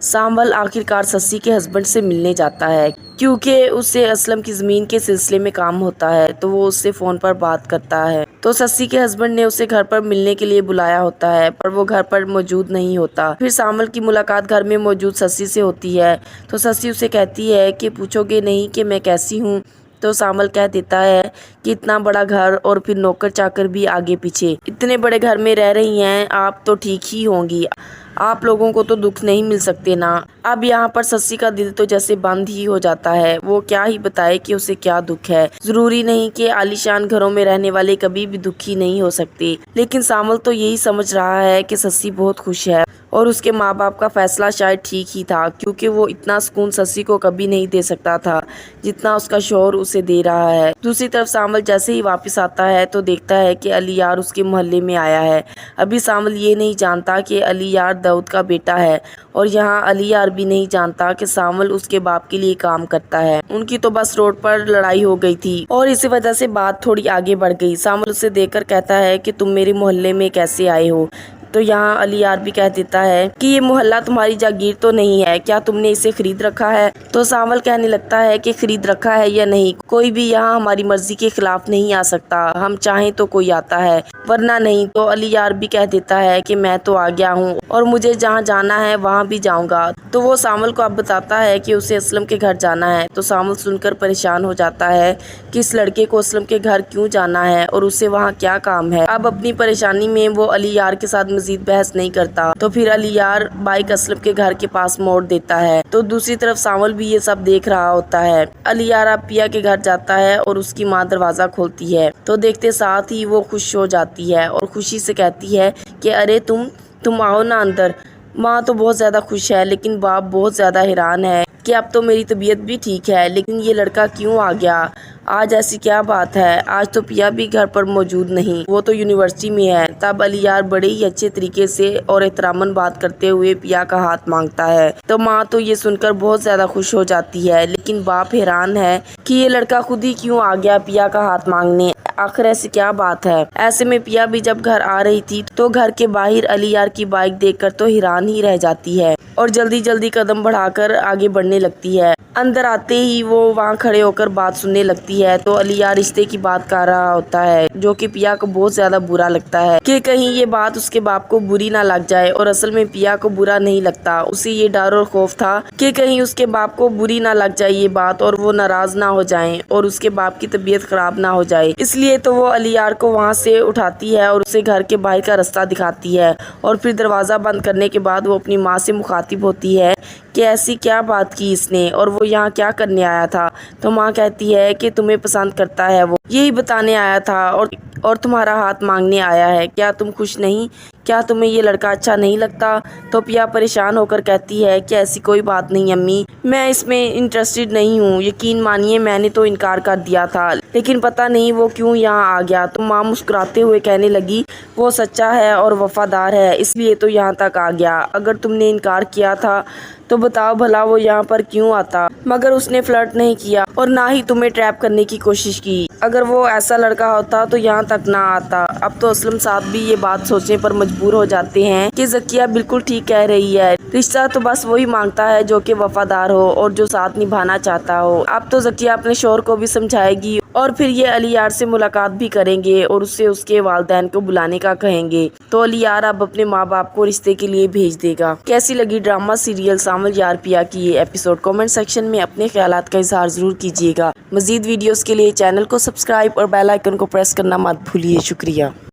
Samuel آخرکار سسی کے husband سے ملنے جاتا ہے کیونکہ اسے اسلم کی زمین کے سلسلے میں کام ہوتا ہے تو وہ اس سے فون پر بات کرتا ہے تو سسی کے ہسبینڈ نے اسے گھر پر ملنے کے لیے بلایا ہوتا ہے پر وہ گھر پر موجود نہیں ہوتا۔ پھر سامول کی ملاقات گھر میں موجود سسی سے ہوتی ہے تو سسی اسے کہتی ہے کہ پوچھو گے نہیں کہ میں کیسی ہوں؟ تو سامول کہہ دیتا ہے کہ اتنا بڑا گھر اور پھر نوکر چاکر بھی آگے پیچھے، اتنے بڑے گھر میں رہ رہی ہیں آپ تو ٹھیک ہی ہوں گی، آپ لوگوں کو تو دکھ نہیں مل سکتے نا۔ اب یہاں پر سسی کا دل تو جیسے بند ہی ہو جاتا ہے، وہ کیا ہی بتائے کہ اسے کیا دکھ ہے۔ ضروری نہیں کہ عالیشان گھروں میں رہنے والے کبھی بھی دکھی نہیں ہو سکتے، لیکن سامول تو یہی سمجھ رہا ہے کہ سسی بہت خوش ہے اور اس کے ماں باپ کا فیصلہ شاید ٹھیک ہی تھا کیونکہ وہ اتنا سکون سسی کو کبھی نہیں دے سکتا تھا جتنا اس کا شوہر اسے دے رہا ہے۔ دوسری طرف سامول جیسے ہی واپس آتا ہے تو دیکھتا ہے کہ علی یار اس کے محلے میں آیا ہے۔ ابھی سامول یہ نہیں جانتا کہ علی یار داؤد کا بیٹا ہے اور یہاں علی یار بھی نہیں جانتا کہ سامول اس کے باپ کے لیے کام کرتا ہے۔ ان کی تو بس روڈ پر لڑائی ہو گئی تھی اور اسی وجہ سے بات تھوڑی آگے بڑھ گئی۔ سامول اسے دیکھ کر کہتا ہے کہ تم میرے محلے میں کیسے آئے ہو؟ تو یہاں علی یار بھی کہہ دیتا ہے کہ یہ محلہ تمہاری جاگیر تو نہیں ہے، کیا تم نے اسے خرید رکھا ہے؟ تو سامول کہنے لگتا ہے کہ خرید رکھا ہے یا نہیں، کوئی بھی یہاں ہماری مرضی کے خلاف نہیں آ سکتا، ہم چاہیں تو کوئی آتا ہے ورنہ نہیں۔ تو علی یار بھی کہہ دیتا ہے کہ میں تو آ گیا ہوں اور مجھے جہاں جانا ہے وہاں بھی جاؤں گا۔ تو وہ سامول کو اب بتاتا ہے کہ اسے اسلم کے گھر جانا ہے۔ تو سامول سن کر پریشان ہو جاتا ہے کہ اس لڑکے کو اسلم کے گھر کیوں جانا ہے اور اسے وہاں کیا کام ہے۔ اب اپنی پریشانی میں وہ علی یار کے ساتھ مزید بحث نہیں کرتا تو پھر علی یار بائک اسلم کے گھر کے پاس موڑ دیتا ہے۔ تو دوسری طرف سامول بھی یہ سب دیکھ رہا ہوتا ہے۔ علی یار اب پیا کے گھر جاتا ہے اور اس کی ماں دروازہ کھولتی ہے تو دیکھتے ساتھ ہی وہ خوش ہو جاتی ہے اور خوشی سے کہتی ہے کہ ارے تم آؤ نا اندر۔ ماں تو بہت زیادہ خوش ہے لیکن باپ بہت زیادہ حیران ہے کہ اب تو میری طبیعت بھی ٹھیک ہے لیکن یہ لڑکا کیوں آ گیا آج، ایسی کیا بات ہے؟ آج تو پیا بھی گھر پر موجود نہیں، وہ تو یونیورسٹی میں ہے۔ تب علی یار بڑے ہی اچھے طریقے سے اور احتراماً بات کرتے ہوئے پیا کا ہاتھ مانگتا ہے تو ماں تو یہ سن کر بہت زیادہ خوش ہو جاتی ہے لیکن باپ حیران ہے کہ یہ لڑکا خود ہی کیوں آ گیا پیا کا ہاتھ مانگنے، آخر ایسی کیا بات ہے؟ ایسے میں پیا بھی جب گھر آ رہی تھی تو گھر کے باہر علی یار کی بائک دیکھ کر تو حیران ہی رہ جاتی ہے اور جلدی جلدی قدم بڑھا کر آگے بڑھنے لگتی ہے۔ اندر آتے ہی وہ وہاں کھڑے ہو کر بات سننے لگتی ہے تو علی یار رشتے کی بات کر رہا ہوتا ہے جو کہ پیا کو بہت زیادہ برا لگتا ہے کہ کہیں یہ بات اس کے باپ کو بری نہ لگ جائے، اور اصل میں پیا کو برا نہیں لگتا، اسے یہ ڈر اور خوف تھا کہ کہیں اس کے باپ کو بری نہ لگ جائے یہ بات اور وہ ناراض نہ ہو جائیں اور اس کے باپ کی طبیعت خراب نہ ہو جائے، اس لیے تو وہ علی یار کو وہاں سے اٹھاتی ہے اور اسے گھر کے باہر کا راستہ دکھاتی ہے اور پھر دروازہ بند کرنے کے بعد وہ اپنی ماں سے مخاطب ہوتی ہے کہ ایسی کیا بات کی اس نے اور وہ یہاں کیا کرنے آیا تھا؟ تو ماں کہتی ہے کہ تمہیں پسند کرتا ہے، وہ یہی بتانے آیا تھا اور تمہارا ہاتھ مانگنے آیا ہے، کیا تم خوش نہیں؟ کیا تمہیں یہ لڑکا اچھا نہیں لگتا؟ تو پیا پریشان ہو کر کہتی ہے کہ ایسی کوئی بات نہیں امی، میں اس میں انٹرسٹڈ نہیں ہوں، یقین مانیے میں نے تو انکار کر دیا تھا لیکن پتہ نہیں وہ کیوں یہاں آ گیا۔ تو ماں مسکراتے ہوئے کہنے لگی وہ سچا ہے اور وفادار ہے اس لیے تو یہاں تک آ گیا، اگر تم نے انکار کیا تھا تو بتاؤ بھلا وہ یہاں پر کیوں آتا؟ مگر اس نے فلرٹ نہیں کیا اور نہ ہی تمہیں ٹریپ کرنے کی کوشش کی، اگر وہ ایسا لڑکا ہوتا تو یہاں تک نہ آتا۔ اب تو اسلم صاحب بھی یہ بات سوچنے پر مجبور ہو جاتے ہیں کہ ذکیہ بالکل ٹھیک کہہ رہی ہے، رشتہ تو بس وہی مانگتا ہے جو کہ وفادار ہو اور جو ساتھ نبھانا چاہتا ہو۔ اب تو ذکیہ اپنے شوہر کو بھی سمجھائے گی اور پھر یہ علی یار سے ملاقات بھی کریں گے اور اسے اس کے والدین کو بلانے کا کہیں گے تو علی یار اب اپنے ماں باپ کو رشتے کے لیے بھیج دے گا۔ کیسی لگی ڈرامہ سیریل سامول یار پیا کی یہ ایپیسوڈ؟ کامنٹ سیکشن میں اپنے خیالات کا اظہار ضرور کیجیے گا۔ مزید ویڈیوز کے لیے چینل کو سبسکرائب اور بیل آئیکن کو پریس کرنا مت بھولیے۔ شکریہ۔